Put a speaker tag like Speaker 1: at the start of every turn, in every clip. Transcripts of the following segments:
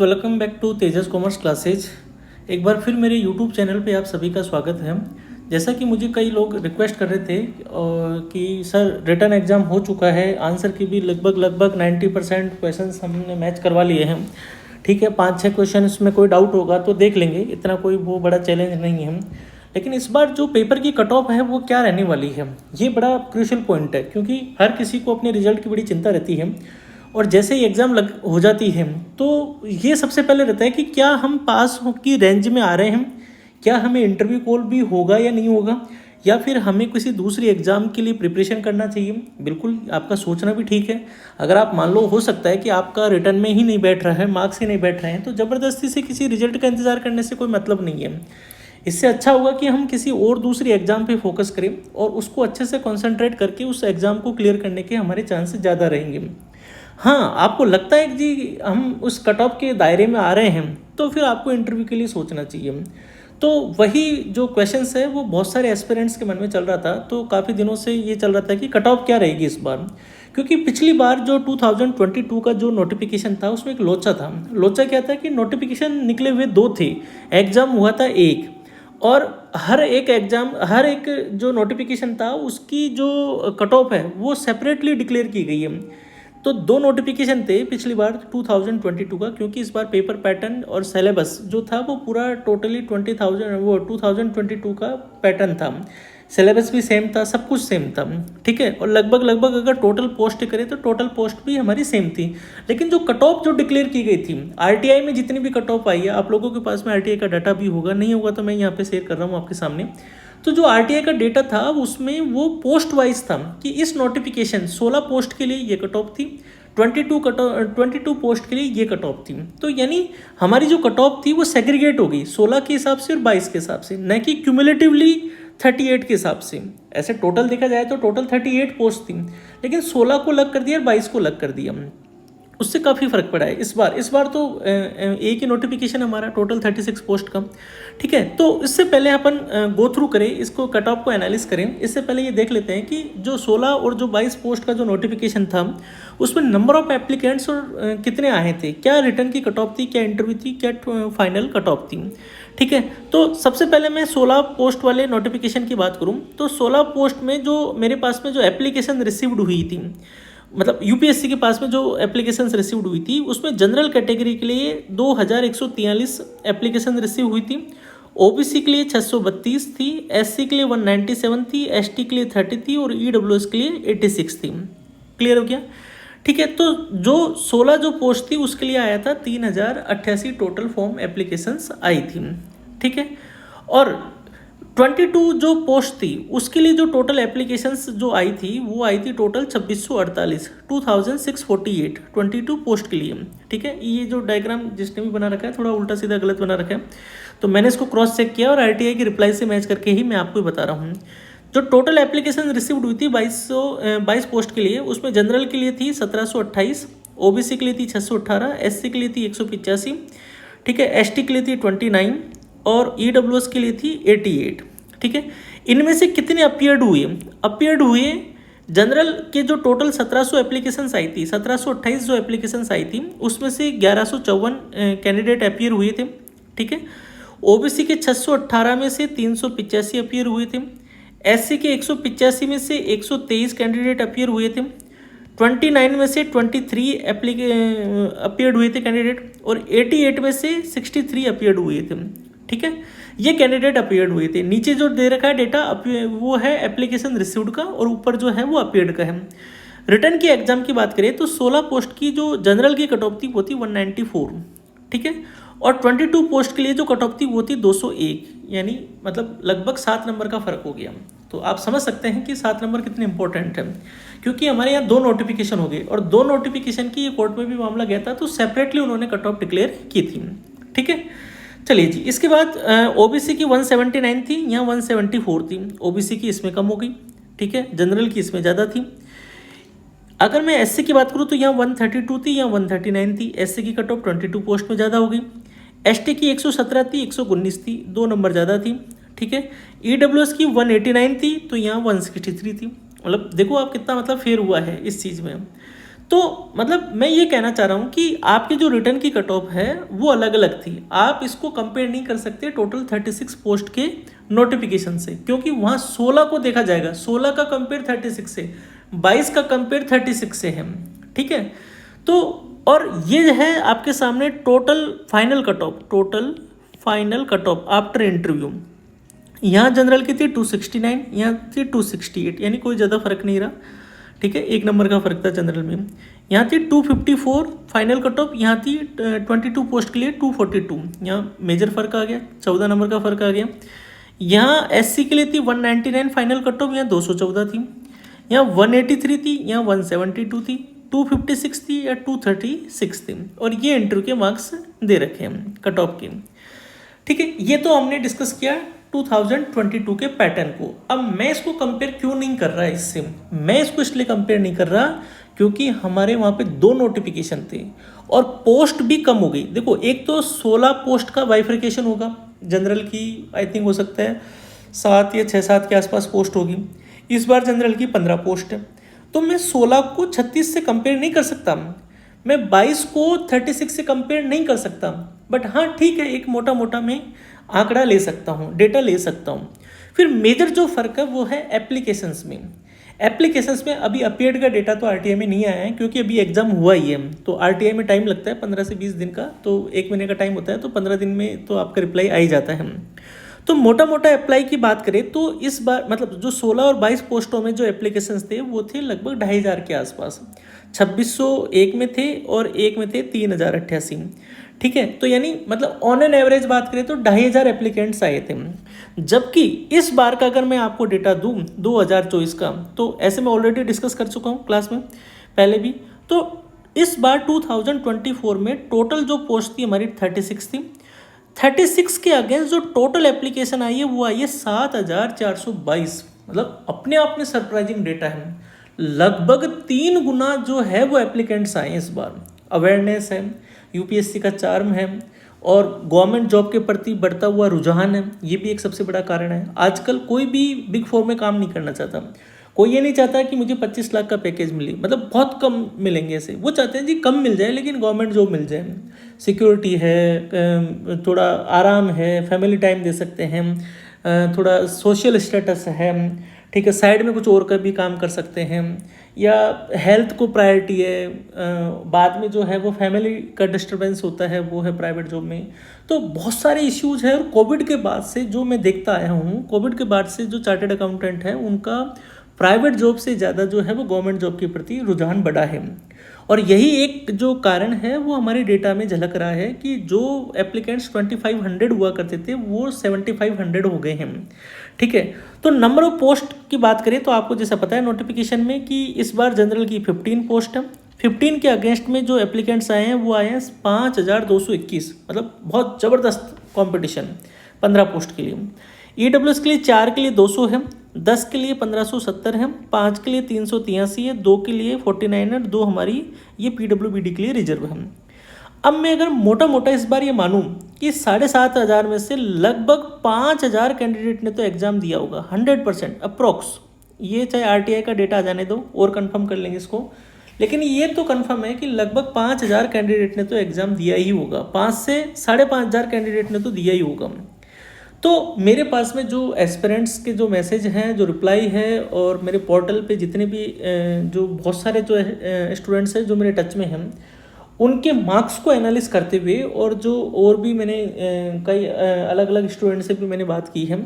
Speaker 1: Welcome back to Tejas commerce classes. एक बार फिर मेरे यूट्यूब चैनल पे आप सभी का स्वागत है। जैसा कि मुझे कई लोग रिक्वेस्ट कर रहे थे कि सर रिटन एग्ज़ाम हो चुका है, आंसर की भी लगभग 90% क्वेश्चंस हमने मैच करवा लिए हैं। ठीक है, 5-6 क्वेश्चन में कोई डाउट होगा तो देख लेंगे, इतना कोई वो बड़ा चैलेंज नहीं है। लेकिन इस बार जो पेपर की कट ऑफ है वो क्या रहने वाली है, ये बड़ा क्रूशियल पॉइंट है, क्योंकि हर किसी को अपने रिजल्ट की बड़ी चिंता रहती है। और जैसे ही एग्ज़ाम हो जाती है तो ये सबसे पहले रहता है कि क्या हम पास की रेंज में आ रहे हैं, क्या हमें इंटरव्यू कॉल भी होगा या नहीं होगा, या फिर हमें किसी दूसरी एग्ज़ाम के लिए प्रिपरेशन करना चाहिए। बिल्कुल आपका सोचना भी ठीक है। अगर आप मान लो हो सकता है कि आपका रिटर्न में ही नहीं बैठ रहा है, मार्क्स ही नहीं बैठ रहे हैं, तो ज़बरदस्ती से किसी रिजल्ट का इंतज़ार करने से कोई मतलब नहीं है। इससे अच्छा होगा कि हम किसी और दूसरी एग्ज़ाम पे फोकस करें और उसको अच्छे से कंसंट्रेट करके उस एग्ज़ाम को क्लियर करने के हमारे चांसेस ज़्यादा रहेंगे। हाँ, आपको लगता है कि जी हम उस कट ऑफ के दायरे में आ रहे हैं, तो फिर आपको इंटरव्यू के लिए सोचना चाहिए। तो वही जो क्वेश्चंस है वो बहुत सारे एस्पिरेंट्स के मन में चल रहा था, तो काफ़ी दिनों से ये चल रहा था कि कट ऑफ क्या रहेगी इस बार। क्योंकि पिछली बार जो 2022 का जो नोटिफिकेशन था उसमें एक लोचा था। लोचा क्या था कि नोटिफिकेशन निकले हुए 2 थे, एग्ज़ाम हुआ था 1, और हर एक जो नोटिफिकेशन था उसकी जो कट ऑफ है वो सेपरेटली डिक्लेयर की गई है। तो 2 नोटिफिकेशन थे पिछली बार 2022 का, क्योंकि इस बार पेपर पैटर्न और सिलेबस जो था वो पूरा टोटली 2022 का पैटर्न था। सिलेबस भी सेम था, सब कुछ सेम था। ठीक है, और लगभग अगर टोटल पोस्ट करें तो टोटल पोस्ट भी हमारी सेम थी। लेकिन जो कट ऑफ जो डिक्लेयर की गई थी आरटीआई में, जितनी भी कट ऑफ आई है, आप लोगों के पास में आरटीआई का डाटा भी होगा, नहीं होगा तो मैं यहाँ पे शेयर कर रहा हूँ आपके सामने। तो जो आरटीआई का डेटा था उसमें वो पोस्ट वाइज था कि इस नोटिफिकेशन 16 पोस्ट के लिए ये कट ऑफ थी, 22 पोस्ट के लिए ये कट ऑफ थी। तो यानी हमारी जो कट ऑफ थी वो सेग्रीगेट हो गई 16 के हिसाब से और 22 के हिसाब से, न कि क्यूमुलेटिवली 38 के हिसाब से। ऐसे टोटल देखा जाए तो टोटल 38 पोस्ट थी, लेकिन 16 को अलग कर दिया और 22 को अलग कर दिया। उससे काफ़ी फ़र्क पड़ा है इस बार तो एक ही नोटिफिकेशन हमारा टोटल 36 पोस्ट का। ठीक है, तो इससे पहले अपन गो थ्रू करें, इसको कट ऑफ को एनालिस करें, इससे पहले ये देख लेते हैं कि जो 16 और जो 22 पोस्ट का जो नोटिफिकेशन था उसमें नंबर ऑफ एप्लीकेंट्स और कितने आए थे, क्या रिटर्न की कट ऑफ थी, क्या इंटरव्यू थी, क्या फाइनल कट ऑफ थी। ठीक है, तो सबसे पहले मैं 16 पोस्ट वाले नोटिफिकेशन की बात करूँ तो 16 पोस्ट में जो मेरे पास में जो एप्लीकेशन रिसीव्ड हुई थी, मतलब यूपीएससी के पास में जो एप्लीकेशंस रिसीव्ड हुई थी उसमें जनरल कैटेगरी के लिए 2143 एप्लीकेशन रिसीव हुई थी, ओबीसी के लिए 632 थी, एससी के लिए 197 थी, एसटी के लिए 30 थी और ईडब्ल्यूएस के लिए 86 थी। क्लियर हो गया। ठीक है, तो जो 16 जो पोस्ट थी उसके लिए आया था 3088 टोटल फॉर्म एप्लीकेशंस आई थी। ठीक है, और 22 जो पोस्ट थी उसके लिए जो टोटल एप्लीकेशंस जो आई थी वो आई थी टोटल 2648, 2648 22 पोस्ट के लिए। ठीक है, ये जो डायग्राम जिसने भी बना रखा है थोड़ा उल्टा सीधा गलत बना रखा है, तो मैंने इसको क्रॉस चेक किया और आरटीआई की रिप्लाई से मैच करके ही मैं आपको बता रहा हूँ। जो टोटल एप्लीकेशन रिसीव्ड हुई थी 22 पोस्ट के लिए, उसमें जनरल के लिए थी 1728, ओबीसी के लिए थी 618, एससी के लिए थी 185, ठीक है, एसटी के लिए थी 29 और ईडब्ल्यूएस के लिए थी 88। ठीक है, इनमें से कितने अपीयर्ड हुए जनरल के जो टोटल 1700 एप्लीकेशंस आई थी, 1728 जो एप्लीकेशंस आई थी उसमें से 1154 कैंडिडेट अपीयर हुए थे। ठीक है, ओबीसी के 618 में से 385 अपीयर हुए थे, एससी के 185 में से 123 कैंडिडेट अपीयर हुए थे, 29 में से 23 अपीयर्ड हुए थे कैंडिडेट, और 88 में से 63 अपीयर्ड हुए थे। ठीक है, ये कैंडिडेट अपीयर्ड हुए थे। नीचे जो दे रखा है डेटा वो है एप्लीकेशन रिसीव्ड का और ऊपर जो है वो अपीयर्ड का है। रिटर्न की एग्जाम की बात करें तो 16 पोस्ट की जो जनरल की कट ऑफ थी वो थी 194। ठीक है, और 22 पोस्ट के लिए जो कट ऑफ थी वो थी 201, यानी मतलब लगभग 7 नंबर का फर्क हो गया। तो आप समझ सकते हैं कि 7 नंबर कितने इंपॉर्टेंट है, क्योंकि हमारे यहाँ 2 नोटिफिकेशन हो गए और 2 नोटिफिकेशन की ये कोर्ट में भी मामला गया था, तो सेपरेटली उन्होंने कट ऑफ डिक्लेयर की थी। ठीक है, चलिए जी, इसके बाद ओबीसी की 179 थी, यहाँ 174 थी, ओबीसी की इसमें कम हो गई। ठीक है, जनरल की इसमें ज़्यादा थी। अगर मैं एससी की बात करूँ तो यहाँ 132 थी, यहाँ 139 थी, एससी की कट ऑफ 22 पोस्ट में ज़्यादा हो गई। एसटी की 117 थी, 119 थी, 2 नंबर ज़्यादा थी। ठीक है, ईडब्ल्यूएस की 189 थी, तो यहाँ 163 थी। मतलब देखो आप कितना मतलब फेयर हुआ है इस चीज़ में। तो मतलब मैं ये कहना चाह रहा हूँ कि आपकी जो रिटर्न की कट ऑफ है वो अलग अलग थी, आप इसको कंपेयर नहीं कर सकते टोटल 36 पोस्ट के नोटिफिकेशन से, क्योंकि वहाँ 16 को देखा जाएगा, 16 का कंपेयर 36 से, 22 का कंपेयर 36 से है, ठीक है। तो और ये है आपके सामने total final cut off after interview. यहाँ जनरल की थी 269, यहाँ थी 268, यानी कोई ज़्यादा फर्क नहीं रहा, ठीक है, 1 नंबर का फर्क था जनरल में। यहाँ थी 254 फाइनल कट ऑफ, यहाँ थी 22 पोस्ट के लिए 242, यहाँ मेजर फर्क आ गया, 14 नंबर का फर्क आ गया। यहाँ एससी के लिए थी 199 फाइनल कट ऑफ, यहाँ 214 थी, यहाँ 183 थी, यहाँ 172 थी, 256 थी या 236 थी, और ये इंटरव्यू के मार्क्स दे रखे हैं कट ऑफ के, ठीक है। ये तो हमने डिस्कस किया 2022 के पैटर्न को। अब मैं इसको कंपेयर क्यों नहीं कर रहा इससे, मैं इसको इसलिए कंपेयर नहीं कर रहा क्योंकि हमारे वहाँ पे 2 नोटिफिकेशन थे और पोस्ट भी कम हो गई। देखो, एक तो 16 पोस्ट का बाइफर्केशन होगा, जनरल की आई थिंक हो सकता है 7 या 6-7 के आसपास पोस्ट होगी, इस बार जनरल की 15 पोस्ट है, तो मैं 16 को 36 से कंपेयर नहीं कर सकता, मैं 22 को 36 से कंपेयर नहीं कर सकता, बट हाँ ठीक है, एक मोटा मोटा मैं आंकड़ा ले सकता हूँ, डेटा ले सकता हूँ। फिर मेजर जो फ़र्क है वो है एप्लीकेशंस में। एप्लीकेशंस में अभी अपीयर्ड का डेटा तो आरटीआई में नहीं आया है, क्योंकि अभी एग्जाम हुआ ही है, तो आरटीआई में टाइम लगता है 15 से 20 दिन का, तो 1 महीने का टाइम होता है, तो 15 दिन में तो आपका रिप्लाई आ ही जाता है। तो मोटा मोटा अप्लाई की बात करें तो इस बार मतलब जो 16 और 22 पोस्टों में जो एप्लीकेशंस थे वो थे लगभग 2500 के आसपास, 2600 एक में थे और एक में थे 3088, ठीक है। तो यानी मतलब ऑन एन एवरेज बात करें तो 2500 एप्लीकेंट्स आए थे, जबकि इस बार का अगर मैं आपको डेटा दूं 2024 का, तो ऐसे मैं ऑलरेडी डिस्कस कर चुका हूं क्लास में पहले भी, तो इस बार 2024 में टोटल जो पोस्ट थी हमारी 36 थी, 36 के अगेंस्ट जो टोटल एप्लीकेशन आई है वो आई है 7422, मतलब अपने आप में सरप्राइजिंग डेटा है, लगभग 3 गुना जो है वो एप्लीकेंट्स आए इस बार। अवेयरनेस है, यूपीएससी का चार्म है, और गवर्नमेंट जॉब के प्रति बढ़ता हुआ रुझान है, ये भी एक सबसे बड़ा कारण है। आजकल कोई भी बिग फोर में काम नहीं करना चाहता, कोई ये नहीं चाहता कि मुझे 25 लाख का पैकेज मिले, मतलब बहुत कम मिलेंगे ऐसे, वो चाहते हैं जी कम मिल जाए लेकिन गवर्नमेंट जॉब मिल जाए, सिक्योरिटी है, थोड़ा आराम है, फैमिली टाइम दे सकते हैं, थोड़ा सोशल स्टेटस है, ठीक है, साइड में कुछ और का भी काम कर सकते हैं, या हेल्थ को प्रायोरिटी है, बाद में जो है वो फैमिली का डिस्टर्बेंस होता है वो है प्राइवेट जॉब में, तो बहुत सारे इश्यूज हैं। और कोविड के बाद से जो मैं देखता आया हूँ, कोविड के बाद से जो चार्टर्ड अकाउंटेंट है उनका प्राइवेट जॉब से ज़्यादा जो है वो गवर्नमेंट जॉब के प्रति रुझान बढ़ा है, और यही एक जो कारण है वो हमारे डेटा में झलक रहा है कि जो एप्लीकेंट्स 2500 हुआ करते थे वो 7500 हो गए हैं, ठीक है। तो नंबर ऑफ पोस्ट की बात करें तो आपको जैसा पता है नोटिफिकेशन में कि इस बार जनरल की 15 पोस्ट है, 15 के अगेंस्ट में जो एप्लीकेंट्स आए हैं वो आए हैं 5221, मतलब बहुत ज़बरदस्त कॉम्पिटिशन 15 पोस्ट के लिए। ईडब्ल्यूएस के लिए 4 के लिए 200 है, 10 के लिए 1570 है, 5 के लिए 383 है, 2 के लिए 49 है, 2 हमारी ये पीडब्ल्यूबीडी के लिए रिजर्व है। अब मैं अगर मोटा मोटा इस बार ये मानूं कि 7500 में से लगभग 5000 कैंडिडेट ने तो एग्ज़ाम दिया होगा, 100% अप्रॉक्स, ये चाहे आरटीआई का डेटा आ जाने दो और कंफर्म कर लेंगे इसको, लेकिन ये तो कंफर्म है कि लगभग 5000 कैंडिडेट ने तो एग्ज़ाम दिया ही होगा, 5 से 5500 कैंडिडेट ने तो दिया ही होगा। तो मेरे पास में जो एस्पिरेंट्स के जो मैसेज हैं, जो रिप्लाई है, और मेरे पोर्टल पे जितने भी जो बहुत सारे जो स्टूडेंट्स हैं जो मेरे टच में हैं, उनके मार्क्स को एनालिस करते हुए, और जो और भी मैंने कई अलग अलग स्टूडेंट से भी मैंने बात की है,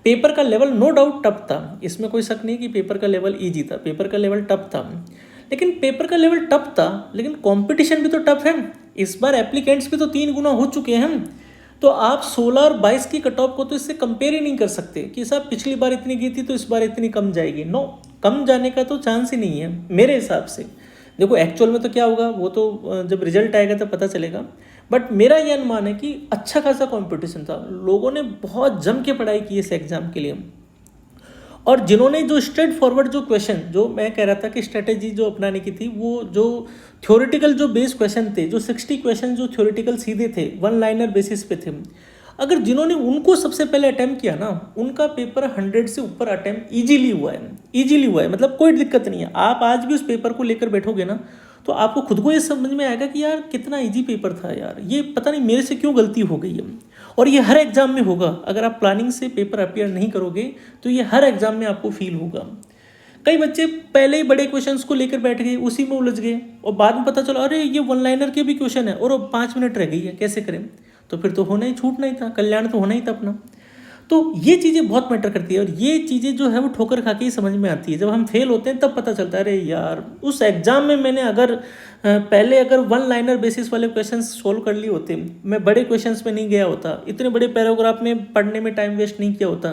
Speaker 1: पेपर का लेवल नो डाउट टफ था, इसमें कोई शक नहीं कि पेपर का लेवल ईजी था, पेपर का लेवल टफ था, लेकिन पेपर का लेवल टफ था लेकिन कंपटीशन भी तो टफ है। इस बार एप्लीकेंट्स भी तो 3 गुना हो चुके हैं, तो आप 16 और 22 की कट ऑफ को तो इससे कंपेयर ही नहीं कर सकते कि साहब पिछली बार इतनी गई थी तो इस बार इतनी कम जाएगी। नो, कम जाने का तो चांस ही नहीं है मेरे हिसाब से। देखो एक्चुअल में तो क्या होगा वो तो जब रिजल्ट आएगा तो पता चलेगा, बट मेरा ये अनुमान है कि अच्छा खासा कंपटीशन था, लोगों ने बहुत जम के पढ़ाई की इस एग्ज़ाम के लिए, और जिन्होंने जो स्ट्रेट फॉरवर्ड जो क्वेश्चन, जो मैं कह रहा था कि स्ट्रेटेजी जो अपनाने की थी, वो जो थ्योरेटिकल जो बेस क्वेश्चन थे, जो 60 क्वेश्चन जो थ्योरेटिकल सीधे थे, 1 लाइनर बेसिस पे थे, अगर जिन्होंने उनको सबसे पहले अटैम्प्ट किया ना, उनका पेपर 100 से ऊपर अटैम्प्ट ईजीली हुआ है, मतलब कोई दिक्कत नहीं है। आप आज भी उस पेपर को लेकर बैठोगे ना तो आपको खुद को ये समझ में आएगा कि यार कितना ईजी पेपर था यार, ये पता नहीं मेरे से क्यों गलती हो गई है। और ये हर एग्ज़ाम में होगा, अगर आप प्लानिंग से पेपर अपियर नहीं करोगे तो ये हर एग्ज़ाम में आपको फील होगा। कई बच्चे पहले ही बड़े क्वेश्चंस को लेकर बैठ गए, उसी में उलझ गए, और बाद में पता चला अरे ये वन लाइनर के भी क्वेश्चन है और अब 5 मिनट रह गई है, कैसे करें। तो फिर तो होना ही, छूटना ही था, कल्याण तो होना ही था अपना। तो ये चीज़ें बहुत मैटर करती है, और ये चीज़ें जो है वो ठोकर खा के ही समझ में आती है। जब हम फेल होते हैं तब पता चलता है अरे यार उस एग्ज़ाम में मैंने अगर पहले अगर वन लाइनर बेसिस वाले क्वेश्चंस सोल्व कर लिए होते, मैं बड़े क्वेश्चंस में नहीं गया होता, इतने बड़े पैराग्राफ में पढ़ने में टाइम वेस्ट नहीं किया होता,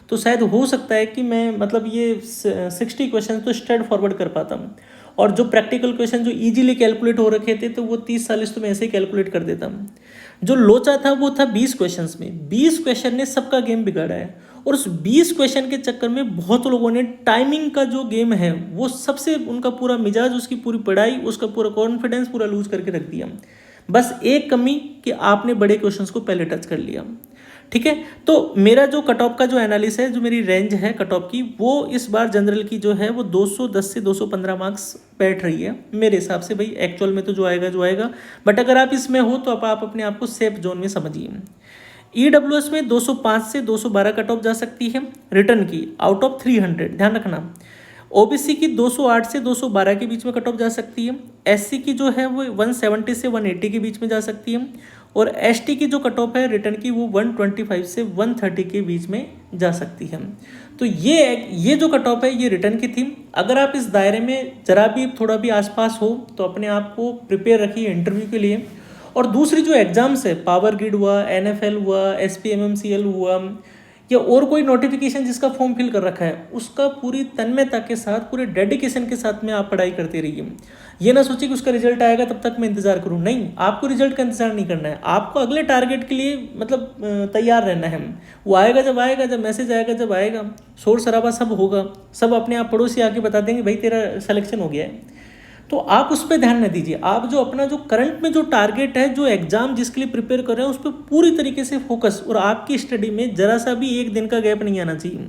Speaker 1: तो शायद हो सकता है कि मैं मतलब ये 60 क्वेश्चन तो स्ट्रेट फॉरवर्ड कर पाता हूँ। और जो प्रैक्टिकल क्वेश्चन जो इजीली कैलकुलेट हो रखे थे तो वो 30-40 तो मैं ऐसे ही कैलकुलेट कर देता हूँ। जो लोचा था वो था 20 क्वेश्चंस में। 20 क्वेश्चन ने सबका गेम बिगाड़ा है, और उस 20 क्वेश्चन के चक्कर में बहुत लोगों ने टाइमिंग का जो गेम है वो सबसे उनका पूरा मिजाज, उसकी पूरी पढ़ाई, उसका पूरा कॉन्फिडेंस पूरा लूज करके रख दिया। बस एक कमी कि आपने बड़े क्वेश्चंस को पहले टच कर लिया। ठीक है, तो मेरा जो कट ऑफ का जो एनालिसिस है, जो मेरी रेंज है कट ऑफ की, वो इस बार जनरल की जो है वो 210 से 215 मार्क्स बैठ रही है मेरे हिसाब से। भाई एक्चुअल में तो जो आएगा, बट अगर आप इसमें हो तो आप अपने आप को सेफ जोन में समझिए। EWS में 205 से 212 कट ऑफ जा सकती है रिटर्न की, आउट ऑफ 300, ध्यान रखना। OBC की 208 से 212 के बीच में कट ऑफ जा सकती है। SC की जो है वो 170 से 180 के बीच में जा सकती है, और ST की जो कट ऑफ है रिटर्न की वो 125 से 130 के बीच में जा सकती है। तो ये जो कट ऑफ है ये रिटर्न की थी। अगर आप इस दायरे में जरा भी थोड़ा भी आसपास हो तो अपने आप को प्रिपेयर रखिए इंटरव्यू के लिए। और दूसरी जो एग्जाम्स है, पावर ग्रिड हुआ, NFL हुआ, SPMMCL हुआ, या और कोई नोटिफिकेशन जिसका फॉर्म फिल कर रखा है, उसका पूरी तन्मयता के साथ, पूरे डेडिकेशन के साथ में आप पढ़ाई करते रहिए। ये ना सोचिए कि उसका रिजल्ट आएगा तब तक मैं इंतजार करूँ, नहीं, आपको रिजल्ट का इंतजार नहीं करना है, आपको अगले टारगेट के लिए मतलब तैयार रहना है। वो आएगा, जब मैसेज आएगा, जब आएगा, शोर शराबा सब होगा, सब अपने आप पड़ोसी आके बता देंगे भाई तेरा सिलेक्शन हो गया है। तो आप उस पर ध्यान न दीजिए, आप जो अपना जो करंट में जो टारगेट है, जो एग्जाम जिसके लिए प्रिपेयर कर रहे हैं, उस पर पूरी तरीके से फोकस, और आपकी स्टडी में जरा सा भी एक दिन का गैप नहीं आना चाहिए।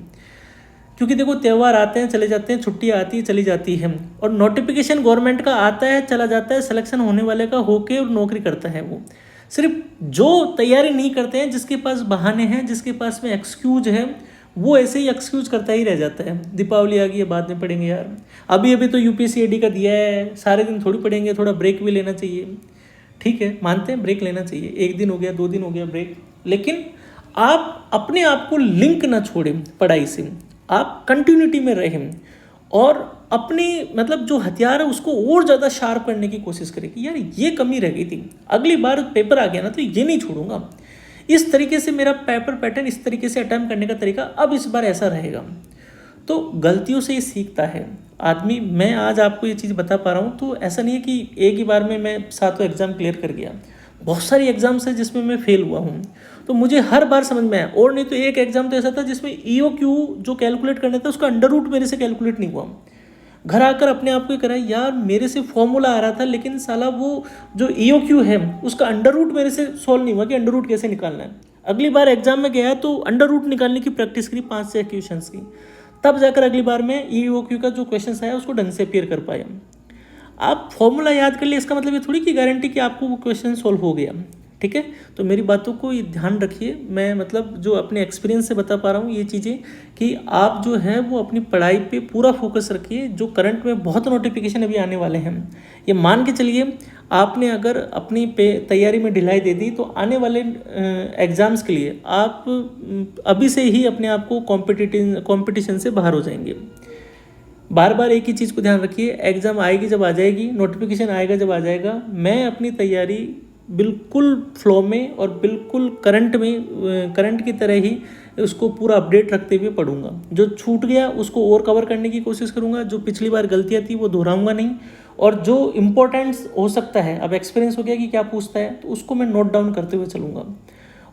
Speaker 1: क्योंकि देखो त्यौहार आते हैं चले जाते हैं, छुट्टियाँ आती है चली जाती है, और नोटिफिकेशन गवर्नमेंट का आता है चला जाता है, सिलेक्शन होने वाले का होके और नौकरी करता है वो। सिर्फ जो तैयारी नहीं करते हैं, जिसके पास बहाने हैं, जिसके पास में एक्सक्यूज है, वो ऐसे ही एक्सक्यूज करता ही रह जाता है। दीपावली आ गई है, बाद में पढ़ेंगे यार, अभी तो UPSC का दिया है, सारे दिन थोड़ी पढ़ेंगे, थोड़ा ब्रेक भी लेना चाहिए। ठीक है, मानते हैं ब्रेक लेना चाहिए, 1 दिन हो गया, 2 दिन हो गया ब्रेक, लेकिन आप अपने आप को लिंक ना छोड़ें पढ़ाई से, आप कंटिन्यूटी में रहें, और अपनी मतलब जो हथियार है उसको और ज़्यादा शार्प करने की कोशिश करें कि यार ये कमी रह गई थी, अगली बार पेपर आ गया ना तो ये नहीं छोड़ूंगा, इस तरीके से मेरा पेपर पैटर्न, इस तरीके से अटेम्प्ट करने का तरीका अब इस बार ऐसा रहेगा। तो गलतियों से ही सीखता है आदमी। मैं आज आपको ये चीज़ बता पा रहा हूँ, तो ऐसा नहीं है कि एक ही बार में मैं 7 एग्ज़ाम क्लियर कर गया, बहुत सारी एग्ज़ाम्स है जिसमें मैं फेल हुआ हूँ, तो मुझे हर बार समझ में आया। और नहीं तो एक एग्ज़ाम तो ऐसा था जिसमें EOQ जो कैलकुलेट करना था उसका अंडर रूट मेरे से कैलकुलेट नहीं हुआ, घर आकर अपने आप को करा यार मेरे से फॉर्मूला आ रहा था, लेकिन साला वो जो EOQ है उसका अंडर रूट मेरे से सॉल्व नहीं हुआ कि अंडर रूट कैसे निकालना है। अगली बार एग्जाम में गया तो अंडर रूट निकालने की प्रैक्टिस करी 5-6 क्वेश्चंस की, तब जाकर अगली बार में EOQ का जो क्वेश्चन आया उसको ढंग से अपियर कर पाया। आप फॉर्मूला याद कर लिए इसका मतलब ये थोड़ी की गारंटी कि आपको वो क्वेश्चन सॉल्व हो गया। ठीक है, तो मेरी बातों को ये ध्यान रखिए, मैं मतलब जो अपने एक्सपीरियंस से बता पा रहा हूँ ये चीज़ें, कि आप जो है वो अपनी पढ़ाई पे पूरा फोकस रखिए। जो करंट में बहुत नोटिफिकेशन अभी आने वाले हैं, ये मान के चलिए आपने अगर अपनी तैयारी में ढिलाई दे दी तो आने वाले एग्ज़ाम्स के लिए आप अभी से ही अपने आप को कॉम्पिटिशन से बाहर हो जाएंगे। बार बार एक ही चीज़ को ध्यान रखिए, एग्ज़ाम आएगी जब आ जाएगी, नोटिफिकेशन आएगा जब आ जाएगा, मैं अपनी तैयारी बिल्कुल फ्लो में और बिल्कुल करंट की तरह ही उसको पूरा अपडेट रखते हुए पढ़ूंगा। जो छूट गया उसको और कवर करने की कोशिश करूंगा, जो पिछली बार गलतियां थी वो दोहराऊंगा नहीं, और जो इम्पोर्टेंट्स हो सकता है, अब एक्सपीरियंस हो गया कि क्या पूछता है, तो उसको मैं नोट डाउन करते हुए चलूँगा।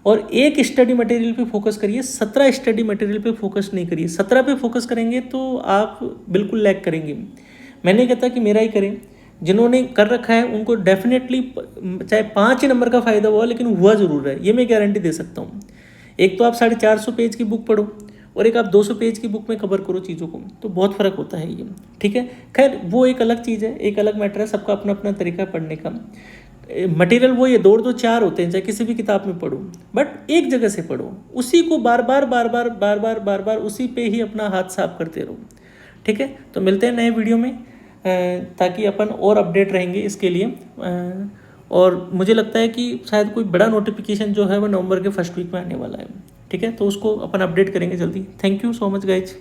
Speaker 1: और एक स्टडी मटेरियल पे फोकस करिए, 17 स्टडी मटेरियल पे फोकस नहीं करिए। 17 पे फोकस करेंगे तो आप बिल्कुल लैग करेंगे। मैं नहीं कहता कि मेरा ही करें, जिन्होंने कर रखा है उनको डेफिनेटली चाहे 5 ही नंबर का फ़ायदा हुआ, लेकिन हुआ ज़रूर है, ये मैं गारंटी दे सकता हूँ। एक तो आप 450 पेज की बुक पढ़ो, और एक आप 200 पेज की बुक में कवर करो चीज़ों को, तो बहुत फ़र्क होता है ये। ठीक है, खैर वो एक अलग चीज़ है, एक अलग मैटर है, सबका अपना अपना तरीका है पढ़ने का। मटेरियल वो ये दो चार होते हैं, चाहे किसी भी किताब में पढ़ो, बट एक जगह से पढ़ो, उसी को बार बार बार बार बार बार बार बार उसी पे ही अपना हाथ साफ करते रहो। ठीक है, तो मिलते हैं नए वीडियो में, ताकि अपन और अपडेट रहेंगे इसके लिए। और मुझे लगता है कि शायद कोई बड़ा नोटिफिकेशन जो है वो नवंबर के फर्स्ट वीक में आने वाला है। ठीक है, तो उसको अपन अपडेट करेंगे जल्दी। Thank you so much guys.